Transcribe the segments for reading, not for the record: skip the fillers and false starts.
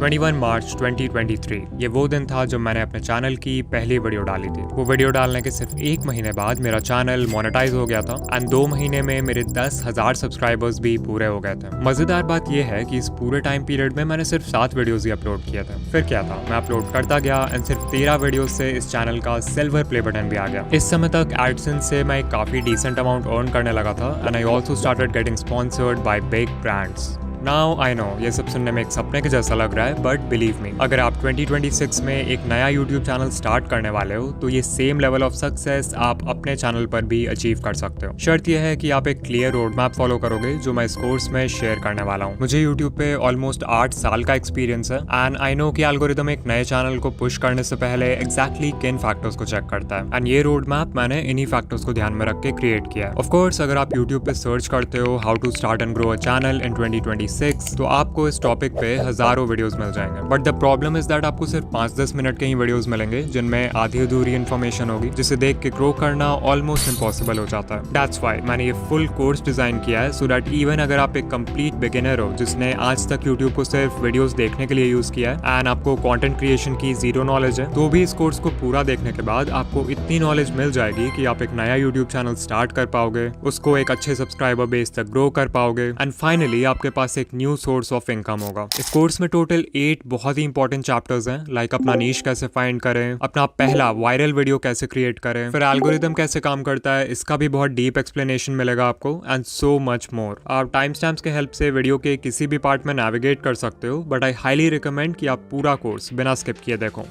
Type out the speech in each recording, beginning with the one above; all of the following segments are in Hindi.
21 मार्च 2023 ये वो दिन था जब मैंने अपने चैनल की पहली वीडियो डाली थी। वो वीडियो डालने के सिर्फ 1 महीने बाद मेरा चैनल मोनेटाइज हो गया था एंड 2 महीने में मेरे 10,000 सब्सक्राइबर्स भी पूरे हो गए थे। मजेदार बात यह है कि इस पूरे टाइम पीरियड में मैंने सिर्फ 7 वीडियोस ही अपलोड किए थे। फिर क्या था, मैं अपलोड करता गया एंड सिर्फ 13 वीडियोस से इस चैनल का सिल्वर प्ले बटन भी आ गया। इस समय तक एडसेंस से मैं काफी डिसेंट अमाउंट अर्न करने लगा था and I also started getting sponsored by big brands. Now I know ये सब सुनने में एक सपने के जैसा लग रहा है, बट बिलीव मी, अगर आप 2026 में एक नया यूट्यूब चैनल स्टार्ट करने वाले हो तो ये सेम लेवल ऑफ सक्सेस आप अपने चैनल पर भी अचीव कर सकते हो। शर्त यह है कि आप एक क्लियर रोड मैप फॉलो करोगे जो मैं इस कोर्स में शेयर करने वाला हूँ। मुझे यूट्यूब पे ऑलमोस्ट 8 साल का एक्सपीरियंस है एंड आई नो कि एल्गोरिदम एक नए चैनल को पुश करने से पहले एग्जैक्टली किन फैक्टर्स को चेक करता है एंड ये रोड मैप मैंने इन्हीं फैक्टर्स को ध्यान में रख के क्रिएट किया है। ऑफ कोर्स अगर आप यूट्यूब पे सर्च करते हो how to start and grow a channel in 2026 तो आपको इस टॉपिक पे हजारों वीडियोस मिल जाएंगे, but the problem is that आपको सिर्फ 5-10 मिनट के ही वीडियोस मिलेंगे जिनमें आधी अधूरी इन्फॉर्मेशन होगी जिसे देख के ग्रो करना ऑलमोस्ट इम्पॉसिबल हो जाता है। दैट्स व्हाई मैंने ये फुल कोर्स डिजाइन किया है सो दैट इवन अगर आप एक कंप्लीट बिगिनर हो जिसने आज तक यूट्यूब को सिर्फ वीडियोस देखने के लिए यूज किया है एंड आपको कंटेंट क्रिएशन की जीरो नॉलेज है, तो भी इस कोर्स को पूरा देखने के बाद आपको इतनी नॉलेज मिल जाएगी कि आप एक नया यूट्यूब चैनल स्टार्ट कर पाओगे, उसको एक अच्छे सब्सक्राइबर बेस तक ग्रो कर पाओगे एंड फाइनली आपके पास एक न्यू सोर्स ऑफ इनकम होगा। इस कोर्स में टोटल 8 बहुत ही इंपॉर्टेंट चैप्टर्स हैं, लाइक अपना नीश कैसे फाइंड करें, अपना पहला वायरल वीडियो कैसे क्रिएट करें, फिर एल्गोरिदम कैसे काम करता है इसका भी बहुत डीप एक्सप्लेनेशन मिलेगा आपको एंड सो मच मोर। आप टाइम स्टैम्प्स के हेल्प से वीडियो के किसी भी पार्ट में नेविगेट कर सकते हो, बट आई हाईली रिकमेंड कि आप पूरा कोर्स बिना स्किप किए देखो।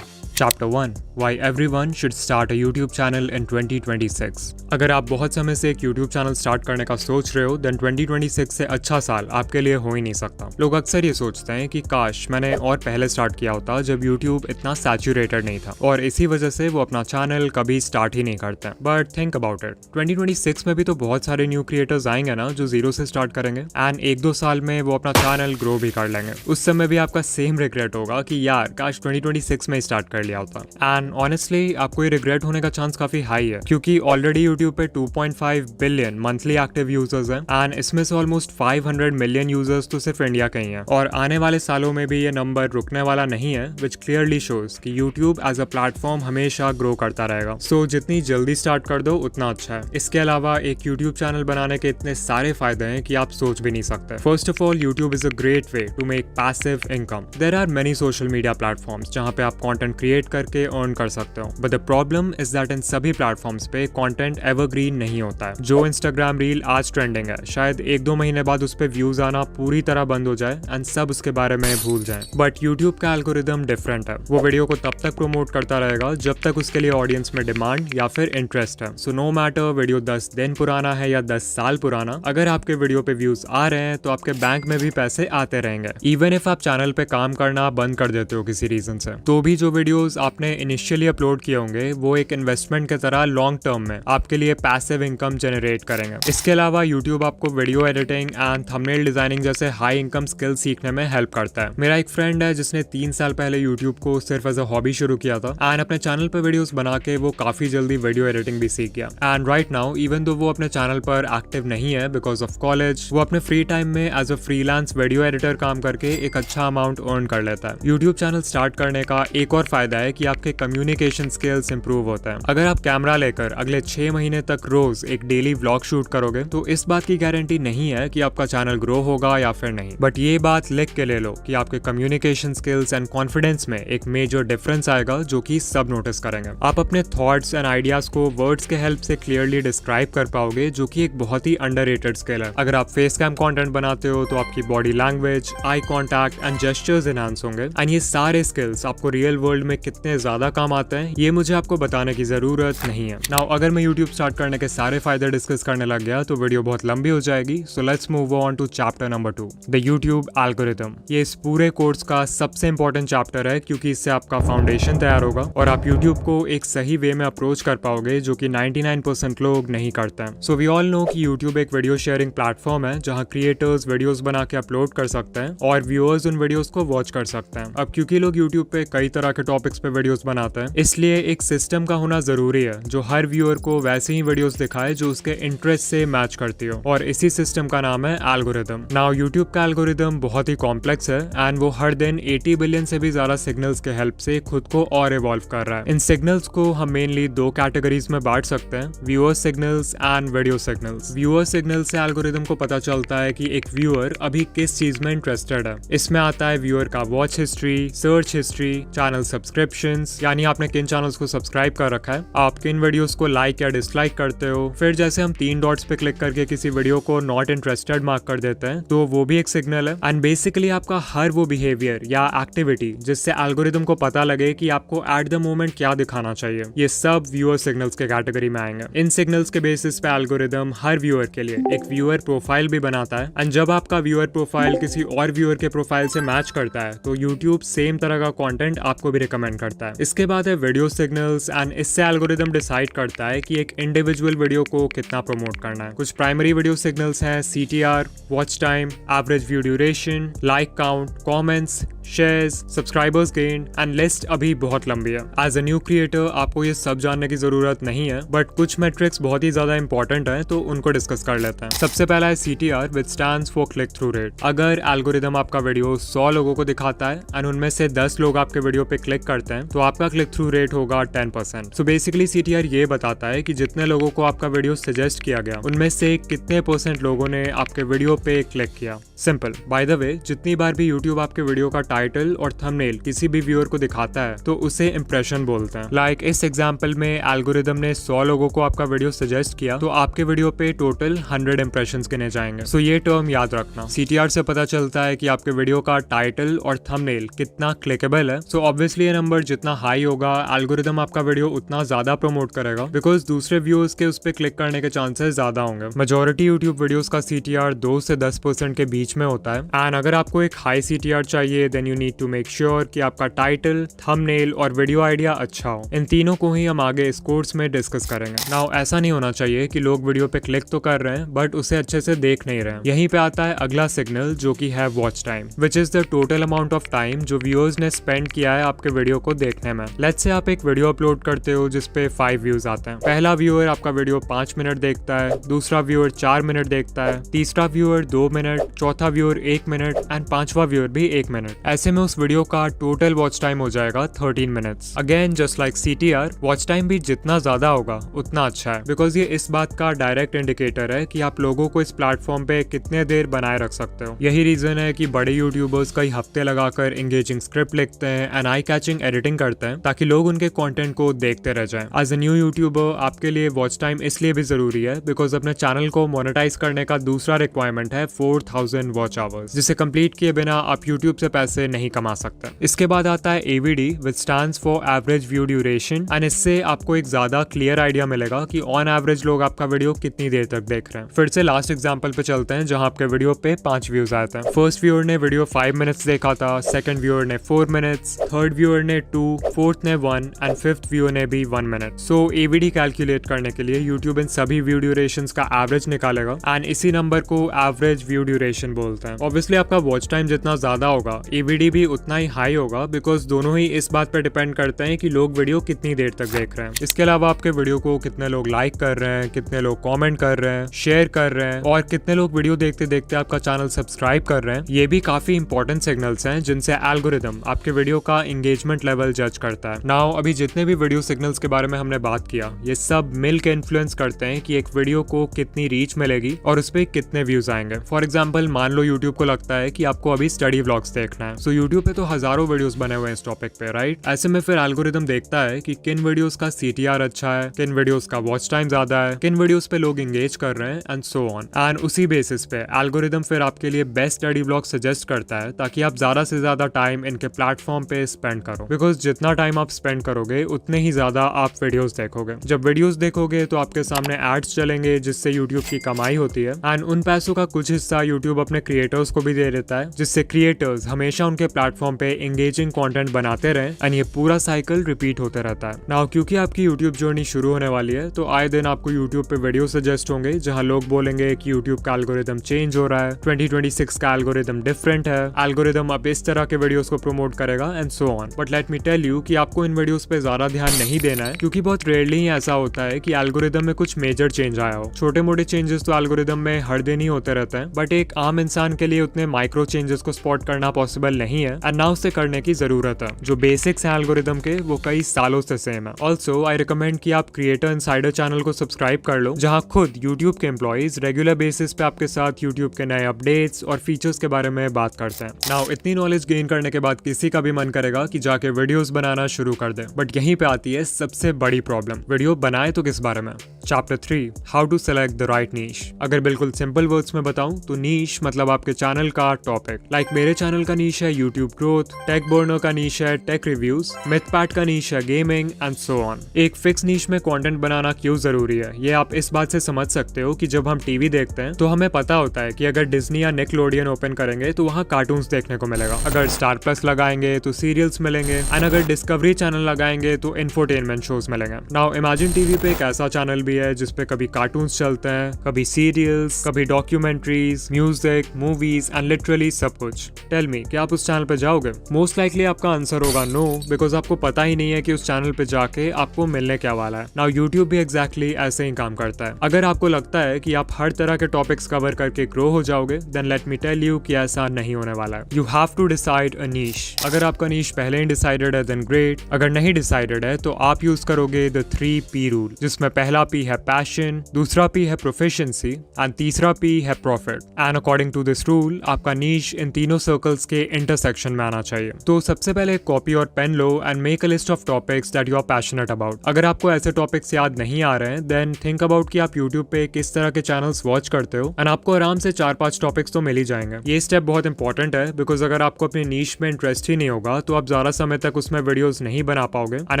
Chapter 1 Why everyone should start a YouTube channel in 2026। अगर आप बहुत समय से एक YouTube चैनल स्टार्ट करने का सोच रहे हो देन 2026 से अच्छा साल आपके लिए हो ही नहीं सकता। लोग अक्सर ये सोचते हैं कि काश मैंने और पहले स्टार्ट किया होता जब YouTube इतना सैचुरेटेड नहीं था, और इसी वजह से वो अपना चैनल कभी स्टार्ट ही नहीं करते। बट थिंक अबाउट इट, 2026 में भी तो बहुत सारे न्यू क्रिएटर्स आएंगे ना जो जीरो से स्टार्ट करेंगे एंड 1-2 साल में वो अपना चैनल ग्रो भी कर लेंगे। उस समय भी आपका सेम रिग्रेट होगा कि यार काश 2026 में स्टार्ट कर लिया होता। एंड ऑनेस्टली आपको ये रिग्रेट होने का चांस काफी हाई है क्योंकि ऑलरेडी यूट्यूब पे 2.5 बिलियन मंथली एक्टिव यूजर्स हैं एंड इसमें से ऑलमोस्ट 500 मिलियन यूजर्स तो सिर्फ इंडिया के ही हैं, और आने वाले सालों में भी ये नंबर रुकने वाला नहीं है, विच क्लियरली शोज कि यूट्यूब एज अ प्लेटफॉर्म हमेशा ग्रो करता रहेगा। सो जितनी जल्दी स्टार्ट कर दो उतना अच्छा है। इसके अलावा एक यूट्यूब चैनल बनाने के इतने सारे फायदे हैं कि आप सोच भी नहीं सकते। First of all, YouTube is a great way to make passive income. There are many social media platforms जहाँ पे आप कंटेंट क्रिएट करके अर्न कर सकते हो, but the problem is that in सभी प्लेटफॉर्म्स पे कंटेंट एवरग्रीन नहीं होता है। जो इंस्टाग्राम रील आज ट्रेंडिंग है शायद 1-2 महीने बाद उस पे व्यूज आना पूरी तरह बंद हो जाए एंड सब उसके बारे में भूल जाएं। बट यूट्यूब का एल्गोरिदम डिफरेंट है, वो वीडियो को तब तक प्रमोट करता रहेगा जब तक उसके लिए ऑडियंस में डिमांड या फिर इंटरेस्ट है। सो नो मैटर वीडियो 10 दिन पुराना है या 10 साल पुराना, अगर आपके वीडियो पे व्यूज आ रहे हैं तो आपके बैंक में भी पैसे आते रहेंगे। इवन इफ आप चैनल पे काम करना बंद कर देते हो किसी रीजन से, तो भी जो वीडियोस आपने इनिशियली अपलोड किए होंगे वो एक इन्वेस्टमेंट की तरह लॉन्ग टर्म में आपके लिए पैसिव इनकम जनरेट करेंगे। इसके अलावा यूट्यूब आपको video editing and thumbnail designing जैसे हाई इनकम स्किल सीखने में हेल्प करता है। मेरा एक फ्रेंड है जिसने 3 साल पहले यूट्यूब को सिर्फ एज अ हॉबी शुरू किया था एंड अपने चैनल पर वीडियोस बना के वो काफी जल्दी वीडियो एडिटिंग भी सीख गया and right now even though वो अपने चैनल पर एक्टिव नहीं है बिकॉज ऑफ कॉलेज, वो अपने फ्री टाइम में as a freelance video editor काम करके एक अच्छा अमाउंट अर्न कर लेता है। यूट्यूब चैनल स्टार्ट करने का एक और फायदा है कि आपके कम्युनिकेशन स्किल्स इंप्रूव होता है। अगर आप कैमरा लेकर अगले 6 महीने तक रोज एक डेली व्लॉग शूट करोगे तो इस बात की गारंटी नहीं है कि आपका चैनल ग्रो होगा या फिर नहीं, बट ये बात लिख के ले लो कि आपके कम्युनिकेशन स्किल्स एंड कॉन्फिडेंस में एक मेजर डिफरेंस आएगा जो कि सब नोटिस करेंगे। आप अपने थॉट्स एंड आइडियाज को वर्ड्स के हेल्प से क्लियरली डिस्क्राइब कर पाओगे जो कि एक बहुत ही अंडररेटेड स्किल है। अगर आप फेस कैम कंटेंट बनाते हो तो आपकी body language, eye contact and gestures enhance होंगे एंड ये सारे स्किल्स आपको रियल वर्ल्ड में कितने ज्यादा काम आते हैं ये मुझे आपको बताने की जरूरत नहीं है। नाउ अगर मैं YouTube स्टार्ट करने के सारे फायदे डिस्कस करने लग गया तो वीडियो बहुत लंबी हो जाएगी, so let's move on to chapter number 2, the YouTube algorithm. ये इस पूरे कोर्स का सबसे इंपॉर्टेंट चैप्टर है क्योंकि इससे आपका फाउंडेशन तैयार होगा और आप YouTube को एक सही वे में अप्रोच कर पाओगे जो कि 99% लोग नहीं करते हैं। सो वी ऑल नो कि YouTube एक वीडियो शेयरिंग प्लेटफॉर्म है जहां क्रिएटर्स वीडियोस बना के अपलोड कर सकते हैं और व्यूअर्स उन वीडियोस को वॉच कर सकते हैं। अब क्योंकि लोग YouTube पे कई तरह के टॉपिक टॉपिक्स पे वीडियोस बनाते हैं, इसलिए एक सिस्टम का होना जरूरी है जो हर व्यूअर को वैसे ही वीडियोस दिखाए जो उसके इंटरेस्ट से मैच करती हो, और इसी सिस्टम का नाम है एल्गोरिदम। नाउ यूट्यूब का एल्गोरिदम बहुत ही कॉम्प्लेक्स है एंड वो हर दिन 80 बिलियन से भी ज्यादा सिग्नल्स के हेल्प से खुद को और इवॉल्व कर रहा है। इन सिग्नल्स को हम मेनली दो कैटेगरीज में बांट सकते हैं, viewer signals and video signals. Viewer signal से एल्गोरिदम को पता चलता है कि एक व्यूअर अभी किस चीज में इंटरेस्टेड है। इसमें आता है व्यूअर का watch history, search history, channel subscriptions, यानी आपने किन चैनल्स को सब्सक्राइब कर रखा है, आप किन वीडियोस को लाइक या डिसलाइक करते हो। फिर जैसे हम 3 डॉट्स पे क्लिक करके किसी वीडियो को नॉट इंटरेस्टेड मार्क कर देते हैं तो वो भी एक सिग्नल है। एंड बेसिकली आपका हर वो बिहेवियर या एक्टिविटी जिससे एल्गोरिदम को पता लगे कि आपको एट द मोमेंट क्या दिखाना चाहिए, ये सब व्यूअर सिग्नल्स के कैटेगरी में आएंगे। इन सिग्नल्स के बेसिस पे एल्गोरिदम हर व्यूअर के लिए एक व्यूअर प्रोफाइल भी बनाता है, एंड जब आपका व्यूअर प्रोफाइल किसी और व्यूअर के प्रोफाइल से मैच करता है तो यूट्यूब सेम तरह का कंटेंट आपको भी रिकमेंड करता है। इसके बाद है वीडियो सिग्नल्स, एंड इससे एल्गोरिदम डिसाइड करता है कि एक इंडिविजुअल वीडियो को कितना प्रमोट करना है। कुछ प्राइमरी वीडियो सिग्नल्स हैं CTR, watch time, average view duration, like count, comments, shares, subscribers gain, and list अभी बहुत लंबी है। एज अ न्यू क्रिएटर आपको ये सब जानने की जरूरत नहीं है, बट कुछ मेट्रिक्स बहुत ही ज्यादा इंपॉर्टेंट है तो उनको डिस्कस कर लेते हैं। सबसे पहला है CTR, which stands for click through rate. अगर एल्गोरिदम आपका वीडियो 100 लोगों को दिखाता है एंड उनमें से 10 लोग आपके वीडियो पे क्लिक करते हैं तो आपका क्लिक थ्रू रेट होगा 10%। सो बेसिकली CTR ये बताता है कि जितने लोगों को आपका वीडियो सजेस्ट किया गया उनमें से कितने % लोगों ने आपके वीडियो पे क्लिक किया। सिंपल। बाय द वे, जितनी बार भी यूट्यूब आपके वीडियो का टाइटल और थंबनेल किसी भी व्यूअर को दिखाता है तो उसे इंप्रेशन बोलते हैं। लाइक इस एग्जांपल में एल्गोरिदम ने 100 लोगों को आपका वीडियो सजेस्ट किया तो आपके वीडियो पे टोटल 100 इंप्रेशंस गिने जाएंगे। सो ये टर्म याद रखना। CTR से पता चलता है कि आपके वीडियो का टाइटल और थंबनेल कितना क्लिकेबल है। सो ऑब्वियसली ये नंबर जितना हाई होगा एल्गोरिदम आपका वीडियो उतना ज्यादा प्रमोट करेगा, बिकॉज दूसरे व्यूअर्स के उस पर क्लिक करने के चांसेस ज्यादा होंगे। मेजॉरिटी यूट्यूब वीडियोस का CTR 2 से 10% के बीच में होता है, एंड अगर आपको एक हाई CTR चाहिए then you need to make sure कि आपका टाइटल, थंबनेल और वीडियो आइडिया अच्छा हो। इन तीनों को ही हम आगे इस कोर्स में डिस्कस करेंगे। नाउ ऐसा नहीं होना चाहिए कि लोग वीडियो पे क्लिक तो कर रहे हैं बट उसे अच्छे से देख नहीं रहे हैं। यहीं पे आता है अगला सिग्नल जो कि है watch time, which is the total amount of time जो व्यूअर्स ने स्पेंड किया है आपके वीडियो को देखने में। लेट्स से आप एक वीडियो अपलोड करते हो जिसपे 5 व्यूज आते हैं। पहला व्यूअर आपका वीडियो 5 मिनट देखता है, दूसरा व्यूअर 4 मिनट देखता है, तीसरा व्यूअर 2 मिनट, चौथा व्यूअर 1 मिनट एंड पांचवा व्यूअर भी 1 मिनट। ऐसे में उस वीडियो का टोटल वॉच टाइम हो जाएगा 13 minutes. Again just like CTR, watch time भी जितना ज्यादा होगा उतना अच्छा है, बिकॉज ये इस बात का डायरेक्ट इंडिकेटर है कि आप लोगों को इस प्लेटफॉर्म पे कितने देर बनाए रख सकते हो। यही रीजन है कि बड़े यूट्यूबर्स कई हफ्ते लगाकर एंगेजिंग स्क्रिप्ट लिखते हैं एंड आई कैचिंग एडिटिंग करते हैं ताकि लोग उनके कंटेंट को देखते रह जाएं। एज अ न्यू यूट्यूबर आपके लिए वॉच टाइम इसलिए भी जरूरी है बिकॉज अपने चैनल को मोनेटाइज करने का दूसरा रिक्वायरमेंट है 4000 वॉच आवर्स, जिसे कंप्लीट किए बिना आप यूट्यूब से पैसे नहीं कमा सकते। इसके बाद आता है AVD, which stands for average view duration, and इससे आपको एक ज्यादा क्लियर आइडिया मिलेगा कि ऑन एवरेज लोग आपका वीडियो कितनी देर तक देख रहे हैं। फिर से लास्ट एग्जांपल पे चलते हैं जहां आपके वीडियो पे 5 व्यूज आते हैं। फर्स्ट व्यूअर ने वीडियो 5 मिनट्स देखा था, सेकंड व्यूअर ने 4 मिनट्स, थर्ड व्यूअर ने 2, फोर्थ ने 1 एंड फिफ्थ व्यूअर ने भी 1 मिनट। सो AVD कैलकुलेट करने के लिए यूट्यूब इन सभी व्यू ड्यूरेशंस का एवरेज निकालेगा एंड इसी नंबर को एवरेज व्यू ड्यूरेशन बोलते हैं। ऑब्वियसली आपका वॉच टाइम जितना ज्यादा होगा AVD भी उतना ही हाई होगा, बिकॉज दोनों ही इस बात पे डिपेंड करते हैं कि लोग वीडियो कितनी देर तक देख रहे हैं। इसके अलावा आपके वीडियो को कितने लोग लाइक कर रहे हैं, कितने लोग कमेंट कर रहे हैं, शेयर कर रहे हैं और कितने लोग वीडियो देखते देखते आपका चैनल सब्सक्राइब कर रहे हैं, ये भी काफी इंपॉर्टेंट सिग्नल्स हैं जिनसे एल्गोरिदम आपके वीडियो का एंगेजमेंट लेवल जज करता है। नाउ अभी जितने भी वीडियो सिग्नल्स के बारे में हमने बात किया ये सब मिलकर इन्फ्लुएंस करते हैं कि एक वीडियो को कितनी रीच मिलेगी और उस पर कितने व्यूज आएंगे। फॉर एग्जाम्पल मान लो यूट्यूब को लगता है कि आपको अभी स्टडी व्लॉग्स देखना है, सो यूट्यूब पे तो हजारों वीडियोस बने हुए हैं इस टॉपिक पे, राइट? ऐसे में फिर एल्गोरिदम देखता है कि किन वीडियोस का CTR अच्छा है, किन वीडियोस का वॉच टाइम ज्यादा है, किन वीडियोस पे लोग एंगेज कर रहे हैं एंड सो ऑन। एंड उसी बेसिस पे एल्गोरिदम फिर आपके लिए बेस्ट स्टडी व्लॉग सजेस्ट करता है ताकि आप ज्यादा से ज्यादा टाइम इनके प्लेटफॉर्म पे स्पेंड करो, बिकॉज जितना टाइम आप स्पेंड करोगे उतने ही ज्यादा आप वीडियोस देखोगे। जब वीडियोस देखोगे तो आपके सामने एड्स चलेंगे जिससे यूट्यूब की कमाई होती है एंड उन पैसों का कुछ हिस्सा यूट्यूब अपने क्रिएटर्स को भी दे देता है, जिससे क्रिएटर्स हमेशा उनके प्लेटफॉर्म पे एंगेजिंग कंटेंट बनाते रहे एंड ये पूरा साइकिल रिपीट होते रहता है। नाउ क्योंकि आपकी यूट्यूब जर्नी शुरू होने वाली है तो आए दिन आपको यूट्यूब पे वीडियो सजेस्ट होंगे जहां लोग बोलेंगे कि यूट्यूब का एल्गोरिदम चेंज हो रहा है, 2026 का एल्गोरिदम डिफरेंट है, एल्गोरिदम अब इस तरह के वीडियोस को प्रमोट करेगा and so on. But let me tell you कि आपको इन वीडियोस पे ज्यादा ध्यान नहीं देना है, क्योंकि बहुत रेयरली ही ऐसा होता है कि एल्गोरिदम में कुछ मेजर चेंज आया हो। छोटे मोटे चेंजेस तो एल्गोरिदम में हर दिन ही होते रहते हैं, बट एक आम इंसान के लिए उतने माइक्रो चेंजेस को स्पॉट करना पॉसिबल नहीं है एंड ना उसे करने की जरूरत है। जो बेसिक्स हैं एल्गोरिदम के वो कई सालों से सेम है। ऑल्सो आई रिकमेंड कि आप क्रिएटर इनसाइडर चैनल को सब्सक्राइब कर लो, जहां खुद यूट्यूब के एम्प्लॉइज रेगुलर बेसिस पे आपके साथ यूट्यूब के नए अपडेट्स और फीचर्स के बारे में बात करते हैं। नाउ इतनी नॉलेज गेन करने के बाद किसी का भी मन करेगा कि जाके वीडियोस बनाना शुरू कर दे, बट यहीं पे आती है सबसे बड़ी प्रॉब्लम, वीडियो बनाए तो किस बारे में। Chapter 3, how to select the right niche. अगर बिल्कुल सिंपल वर्ड्स में बताऊं तो नीश मतलब आपके चैनल का टॉपिक। लाइक मेरे चैनल का नीश है यूट्यूब ग्रोथ, टेक बर्नर का नीश है टेक रिव्यूज, मिथपैट का नीश है गेमिंग एंड सो ऑन। एक फिक्स नीश में कंटेंट बनाना क्यों जरूरी है ये आप इस बात से समझ सकते हो कि जब हम टीवी देखते हैं तो हमें पता होता है कि अगर डिज्नी या निकलोडियन ओपन करेंगे तो वहाँ कार्टून्स देखने को मिलेगा, अगर स्टार प्लस लगाएंगे तो सीरियल्स मिलेंगे एंड अगर डिस्कवरी चैनल लगाएंगे तो इंफोटेनमेंट शोज मिलेंगे। नाउ इमेजिन टीवी पे एक ऐसा चैनल भी है जिसपे कभी कार्टून्स चलते हैं, कभी सीरियल्स, कभी documentaries, music, movies and literally सब कुछ। टेल मी, क्या आप उस चैनल पे जाओगे? मोस्ट लाइकली आपका आंसर होगा नो, बिकॉज आपको पता ही नहीं है कि उस चैनल पे जाके आपको मिलने क्या वाला है। नाउ यूट्यूब भी एग्जैक्टली ऐसे ही काम करता है। अगर आपको लगता है कि आप हर तरह के टॉपिक्स कवर करके ग्रो हो जाओगे, then let me tell you कि ऐसा नहीं होने वाला है। You have to decide a niche. अगर आपका नीश पहले ही डिसाइडेड है देन ग्रेट, अगर नहीं डिसाइडेड है तो आप यूज करोगे द 3P रूल, जिसमें पहला P है पैशन, दूसरा P है प्रोफिशिएंसी एंड तीसरा P है profit. And according to this rule आपका नीश इन तीनों सर्कल्स के इंटरसेक्शन में आना चाहिए। तो सबसे पहले कॉपी और पेन लो and make a list of topics that you are passionate about. अगर आपको ऐसे टॉपिक्स याद नहीं आ रहे हैं देन थिंक अबाउट कि आप यूट्यूब पे किस तरह के चैनल्स वॉच करते हो एंड आपको आराम से 4-5 टॉपिक्स तो मिल ही जाएंगे। ये स्टेप बहुत इंपॉर्टेंट है, बिकॉज अगर आपको अपने नीश में इंटरेस्ट ही नहीं होगा तो आप ज्यादा समय तक उसमें वीडियोस नहीं बना पाओगे and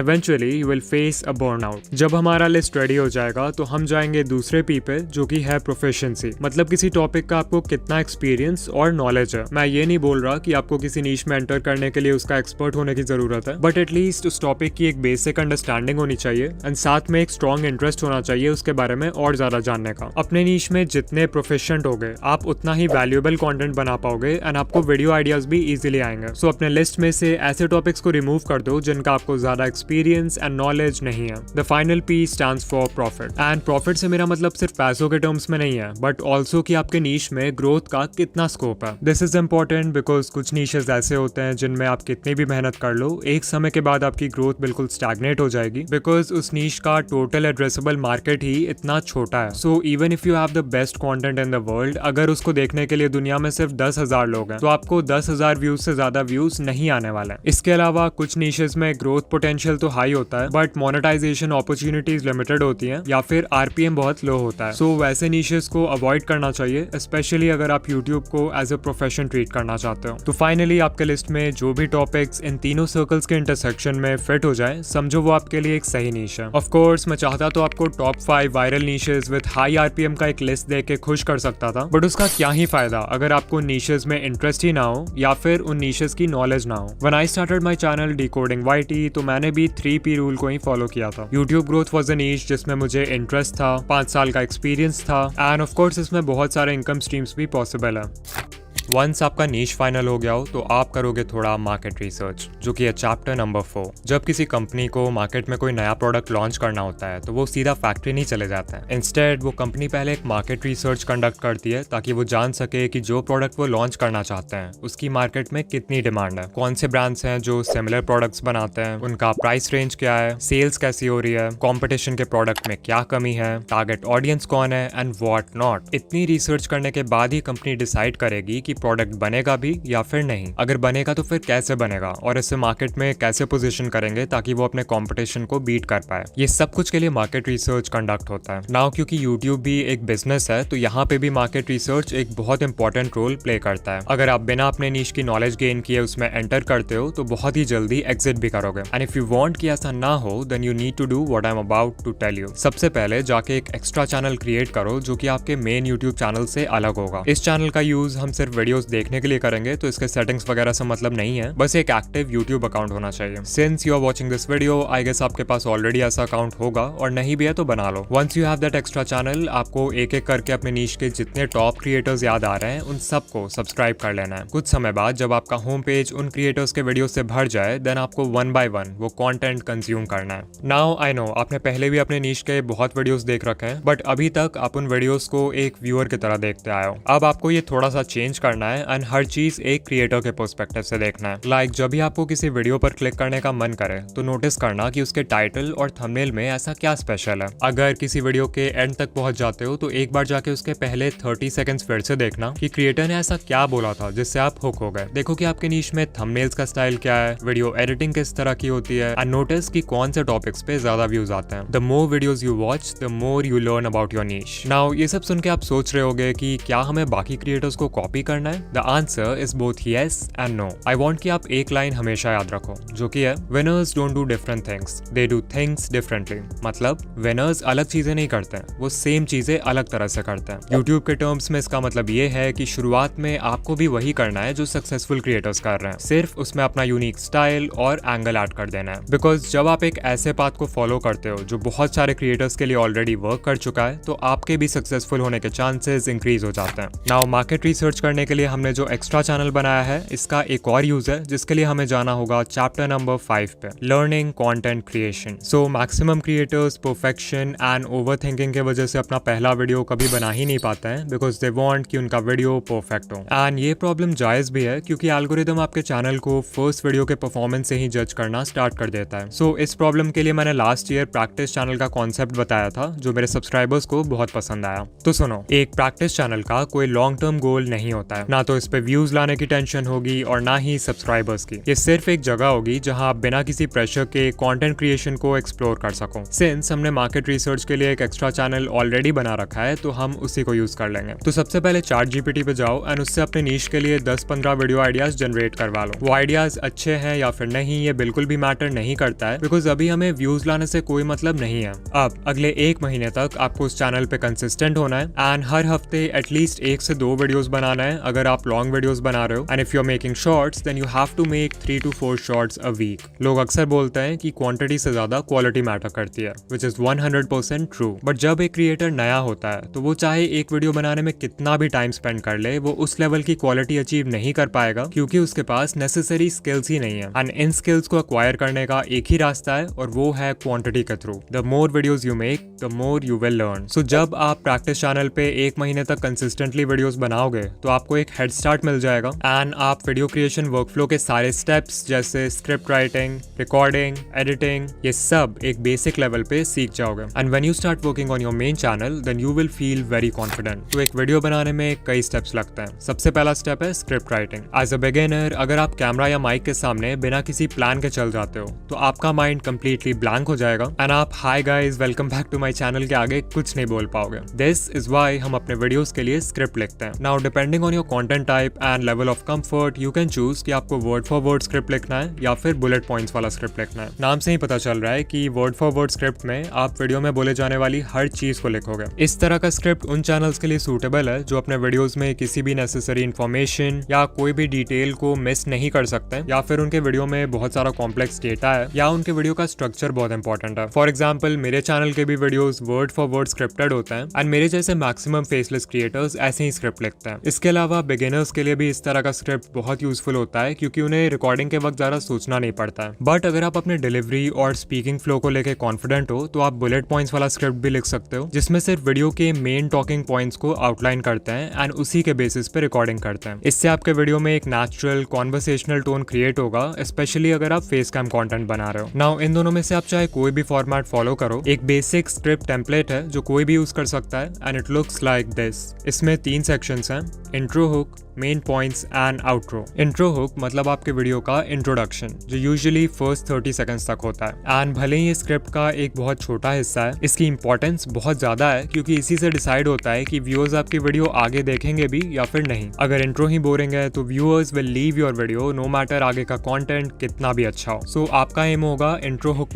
eventually you will face a burnout. जब हमारा लिस्ट रेडी हो जाएगा तो हम जाएंगे दूसरे P पे, जो कि है प्रोफिशिएंसी, मतलब किसी टॉपिक का आपको कितना एक्सपीरियंस और नॉलेज है। मैं ये नहीं बोल रहा कि आपको किसी नीश में एंटर करने के लिए उसका एक्सपर्ट होने की जरूरत है, बट एटलीस्ट उस टॉपिक की एक बेसिक अंडरस्टैंडिंग होनी चाहिए एंड साथ में एक स्ट्रॉन्ग इंटरेस्ट होना चाहिए उसके बारे में और ज्यादा जानने का। अपने नीश में जितने प्रोफिशिएंट होगे आप उतना ही वैल्यूएबल कंटेंट बना पाओगे एंड आपको वीडियो आइडियाज भी इजीली आएंगे। सो अपने लिस्ट में से ऐसे टॉपिक्स को रिमूव कर दो जिनका आपको ज्यादा एक्सपीरियंस एंड नॉलेज नहीं है। The final P stands for profit and profit से मेरा मतलब सिर्फ पैसों के टर्म्स में नहीं है, बट ऑल्सो कि आपके नीश में ग्रोथ का कितना स्कोप है। दिस इज इंपॉर्टेंट बिकॉज कुछ नीशेस ऐसे होते हैं जिनमें आप कितनी भी मेहनत कर लो एक समय के बाद आपकी ग्रोथ बिल्कुल स्टैग्नेट हो जाएगी, बिकॉज उस नीश का टोटल एड्रेसेबल मार्केट ही इतना छोटा है। So even if you have the best content in the world, अगर उसको देखने के लिए दुनिया में सिर्फ 10,000 लोग हैं तो आपको 10,000 व्यूज से ज्यादा व्यूज नहीं आने वाले। इसके अलावा कुछ नीशेस में ग्रोथ पोटेंशियल तो हाई होता है, बट मोनेटाइजेशन अपॉर्चुनिटीज लिमिटेड होती हैं या फिर RPM बहुत लो होता है। सो वैसे नीशेस को अवॉइड करना चाहिए, स्पेशली अगर आप यूट्यूब को एज अ प्रोफेशन ट्रीट करना चाहते हो। तो फाइनली आपके लिस्ट में जो भी टॉपिक्स इन तीनों सर्कल्स के इंटरसेक्शन में फिट हो जाए, समझो वो आपके लिए एक सही नीश है। ऑफ कोर्स मैं चाहता तो आपको top 5 viral niches with high RPM का एक लिस्ट देके खुश कर सकता था, बट उसका क्या ही फायदा अगर आपको नीशेस में इंटरेस्ट ही ना हो या फिर उन नीशेस की नॉलेज ना हो। When I started my channel decoding YT तो मैंने भी 3P रूल को ही फॉलो किया था। यूट्यूब ग्रोथ वाज अ नीश जिसमें मुझे इंटरेस्ट था, 5 साल का एक्सपीरियंस था एंड ऑफ कोर्स इसमें बहुत सारे इनकम स्ट्रीम्स भी पॉसिबल है। वंस आपका नीश फाइनल हो गया हो तो आप करोगे थोड़ा मार्केट रिसर्च, जो कि है चैप्टर नंबर 4। जब किसी कंपनी को मार्केट में कोई नया प्रोडक्ट लॉन्च करना होता है तो वो सीधा फैक्ट्री नहीं चले जाते हैं। इंस्टेड वो कंपनी पहले एक मार्केट रिसर्च कंडक्ट करती है ताकि वो जान सके कि जो प्रोडक्ट वो लॉन्च करना चाहते हैं उसकी मार्केट में कितनी डिमांड है, कौन से ब्रांड्स हैं जो सिमिलर प्रोडक्ट्स बनाते हैं, उनका प्राइस रेंज क्या है, सेल्स कैसी हो रही है, कॉम्पिटिशन के प्रोडक्ट में क्या कमी है, टारगेट ऑडियंस कौन है एंड व्हाट नॉट। इतनी रिसर्च करने के बाद ही कंपनी डिसाइड करेगी कि प्रोडक्ट बनेगा भी या फिर नहीं। अगर बनेगा तो फिर कैसे बनेगा और इसे मार्केट में कैसे पोजीशन करेंगे ताकि वो अपने कंपटीशन को बीट कर पाए। ये सब कुछ के लिए मार्केट रिसर्च कंडक्ट होता है। नाउ क्योंकि यूट्यूब भी एक बिजनेस है तो यहाँ पे भी मार्केट रिसर्च एक बहुत इंपॉर्टेंट रोल प्ले करता है। अगर आप बिना अपने नीश की नॉलेज गेन किए उसमें एंटर करते हो तो बहुत ही जल्दी एग्जिट भी करोगे। एंड इफ यू वांट कि ऐसा ना हो then you need to do what I am about to tell you. सबसे पहले जाके एक एक्स्ट्रा चैनल क्रिएट करो जो कि आपके मेन यूट्यूब चैनल से अलग होगा। इस चैनल का यूज हम सिर्फ वीडियोस देखने के लिए करेंगे तो इसके सेटिंग्स वगैरह से मतलब नहीं है, बस एक एक्टिव यूट्यूब अकाउंट होना चाहिए। Since you are watching this video, I guess आपके पास ऑलरेडी ऐसा अकाउंट होगा, और नहीं भी है तो बना लो। Once you have that extra channel, आपको एक एक करके अपने नीश के जितने टॉप क्रिएटर्स याद आ रहे हैं उन सबको सब्सक्राइब कर लेना है। कुछ समय बाद जब आपका होम पेज उन क्रिएटर्स के वीडियो से भर जाए, देन आपको वन बाय वन वो कंटेंट कंज्यूम करना है। नाउ आई नो आपने पहले भी अपने नीश के बहुत वीडियोस देख रखे हैं, बट अभी तक आप उन वीडियोस को एक व्यूअर की तरह देखते आए हो। अब आपको ये थोड़ा सा चेंज करना है एंड हर चीज एक क्रिएटर के पर्सपेक्टिव से देखना है। लाइक जब भी आपको किसी वीडियो पर क्लिक करने का मन करे तो नोटिस करना कि उसके टाइटल और थंबनेल में ऐसा क्या स्पेशल है। अगर किसी वीडियो के एंड तक पहुंच जाते हो तो एक बार जाके उसके पहले 30 सेकंड्स फिर से देखना कि क्रिएटर ने ऐसा क्या बोला था जिससे आप हुक हो गए। देखो कि आपके नीश में थंबनेल्स का स्टाइल क्या है, वीडियो एडिटिंग किस तरह की होती है, एंड नोटिस कि कौन से टॉपिक्स पे ज्यादा व्यूज आते हैं। The more videos you watch, the more you learn about your niche. Now ये सब सुन के आप सोच रहे होगे कि क्या हमें बाकी क्रिएटर्स को कॉपी करना है? The answer is both yes and no. I want कि आप एक लाइन हमेशा याद रखो, जो कि है winners don't do different things, they do things differently. मतलब विनर्स अलग चीजें नहीं करते हैं, वो सेम चीजें अलग तरह से करते हैं। यूट्यूब के टर्म्स में इसका मतलब ये है कि शुरुआत में आपको भी वही करना है जो सक्सेसफुल क्रिएटर्स कर रहे हैं, सिर्फ उसमें अपना यूनिक स्टाइल और एंगल ऐड कर देना है। बिकॉज जब आप एक ऐसे पाथ को फॉलो करते हो जो बहुत सारे क्रिएटर्स के लिए ऑलरेडी वर्क कर चुका है, तो आपके भी सक्सेसफुल होने के चांसेस इंक्रीज हो जाते हैं। नाउ मार्केट रिसर्च करने के लिए हमने जो एक्स्ट्रा चैनल बनाया है, इसका एक और यूज है जिसके लिए हमें जाना होगा चैप्टर नंबर 5 पे, learning content creation. So maximum creators perfection and overthinking के वजह से अपना पहला वीडियो कभी बना ही नहीं पाते हैं, बिकॉज दे वांट कि उनका वीडियो परफेक्ट हो। एंड ये प्रॉब्लम जायज भी है क्योंकि एल्गोरिदम आपके चैनल को फर्स्ट वीडियो के परफॉर्मेंस से ही जज करना स्टार्ट कर देता है। सो इस प्रॉब्लम के लिए मैंने लास्ट ईयर प्रैक्टिस चैनल का कॉन्सेप्ट बताया था, जो मेरे सब्सक्राइबर्स को बहुत पसंद आया। तो सुनो, एक प्रैक्टिस चैनल का कोई लॉन्ग टर्म गोल नहीं होता है, ना तो इस पे व्यूज लाने की टेंशन होगी और ना ही सब्सक्राइबर्स की। ये सिर्फ एक जगह होगी जहां आप बिना किसी प्रेशर के कंटेंट क्रिएशन को एक्सप्लोर कर सको। सिंस हमने मार्केट रिसर्च के लिए एक एक्स्ट्रा चैनल ऑलरेडी बना रखा है, तो हम उसी को यूज कर लेंगे। तो सबसे पहले ChatGPT पे जाओ एंड उससे अपने नीश के लिए 10-15 वीडियो आइडियाज जनरेट करवा लो। वो आइडियाज अच्छे हैं या फिर नहीं, ये बिल्कुल भी मैटर नहीं करता है, बिकॉज अभी हमें व्यूज लाने से कोई मतलब नहीं है। अब अगले 1 महीने तक आपको उस चैनल पे कंसिस्टेंट होना है एंड हर हफ्ते एटलीस्ट 1 से 2 वीडियोस बनाना है अगर आप लॉन्ग वीडियोस बना रहे हो। And if you are making shorts then you have to make 3 to 4 shorts a week. लोग अक्सर बोलते हैं कि क्वांटिटी से ज्यादा क्वालिटी मैटर करती है, विच इज 100% ट्रू। बट जब एक क्रिएटर नया होता है तो वो चाहे एक वीडियो बनाने में कितना भी टाइम स्पेंड कर ले, वो उस लेवल की क्वालिटी अचीव नहीं कर पाएगा क्योंकि उसके पास नेसेसरी स्किल्स ही नहीं है। एंड इन स्किल्स को अक्वायर करने का एक ही रास्ता है और वो है क्वांटिटी के थ्रू। The more videos you make, the more you will learn. So जब आप प्रैक्टिस चैनल पे 1 महीने तक कंसिस्टेंटली वीडियोस बनाओगे तो आपको एक हेड स्टार्ट मिल जाएगा एंड आप वीडियो क्रिएशन वर्कफ्लो के सारे स्टेप्स जैसे स्क्रिप्ट राइटिंग, रिकॉर्डिंग, एडिटिंग, ये सब एक बेसिक लेवल पे सीख जाओगे। And when you start working on your main channel then you will feel very confident. तो एक वीडियो बनाने में कई स्टेप्स लगते हैं। सबसे पहला स्टेप है script writing. As a beginner अगर आप कैमरा या माइक के सामने बिना किसी प्लान के चल जाते हो तो आपका माइंड कंप्लीटली ब्लैंक हो जाएगा एंड आप hi guys welcome back to my channel के आगे कुछ नहीं बोल पाओगे। दिस इज व्हाई हम अपने वीडियोस के लिए स्क्रिप्ट लिखते हैं। Now depending on your content type and level of comfort you can choose कि आपको वर्ड फॉर वर्ड स्क्रिप्ट लिखना है या फिर बुलेट पॉइंट्स वाला स्क्रिप्ट लिखना है। नाम से ही पता चल रहा है कि वर्ड फॉर वर्ड स्क्रिप्ट में आप वीडियो में बोले जाने वाली हर चीज को लिखोगे। इस तरह का स्क्रिप्ट उन चैनल्स के लिए सूटेबल है जो अपने वीडियोस में किसी भी नेसेसरी इन्फॉर्मेशन या कोई भी डिटेल को मिस नहीं कर सकते, या फिर उनके वीडियो में बहुत सारा कॉम्प्लेक्स डेटा है, या उनके वीडियो का स्ट्रक्चर बहुत इंपॉर्टेंट है। फॉर एग्जाम्पल मेरे चैनल के भी videos word for word scripted होते हैं एंड मेरे जैसे मैक्सिमम फेसलेस क्रिएटर्स ऐसे ही स्क्रिप्ट लिखते हैं। इसके अलावा बिगिनर्स के लिए भी इस तरह का स्क्रिप्ट बहुत यूजफुल होता है क्योंकि उन्हें रिकॉर्डिंग के वक्त ज्यादा सोचना नहीं पड़ता है। बट अगर आप अपने डिलीवरी और स्पीकिंग फ्लो को लेकर कॉन्फिडेंट हो तो आप बुलेट पॉइंट्स वाला स्क्रिप्ट भी लिख सकते हो, जिसमें सिर्फ वीडियो के मेन टॉकिंग पॉइंट्स को आउटलाइन करते हैं एंड उसी के बेसिस पे रिकॉर्डिंग करते हैं। इससे आपके वीडियो में एक नेचुरल कॉन्वर्सेशनल टोन क्रिएट होगा, स्पेशली अगर आप फेस कैम कंटेंट बना रहे हो। नाउ इन दोनों में से आप चाहे कोई भी फॉर्मेट फॉलो करो, एक बेसिक स्क्रिप्ट टेम्पलेट है जो कोई भी यूज कर सकता है and it looks like this. इसमें 3 सेक्शंस हैं, intro hook, main points and outro. Intro hook मतलब आपके वीडियो का इंट्रोडक्शन जो यूजुअली फर्स्ट 30 सेकंड्स तक होता है एंड भले ही स्क्रिप्ट का एक बहुत छोटा हिस्सा है, इसकी इंपॉर्टेंस बहुत ज्यादा है क्योंकि इसी से डिसाइड होता है कि व्यूअर्स आपकी वीडियो आगे देखेंगे भी या फिर नहीं। अगर इंट्रो ही बोरिंग है तो viewers will leave your video no matter आगे का कंटेंट कितना भी अच्छा हो। सो आपका एम होगा इंट्रो हुक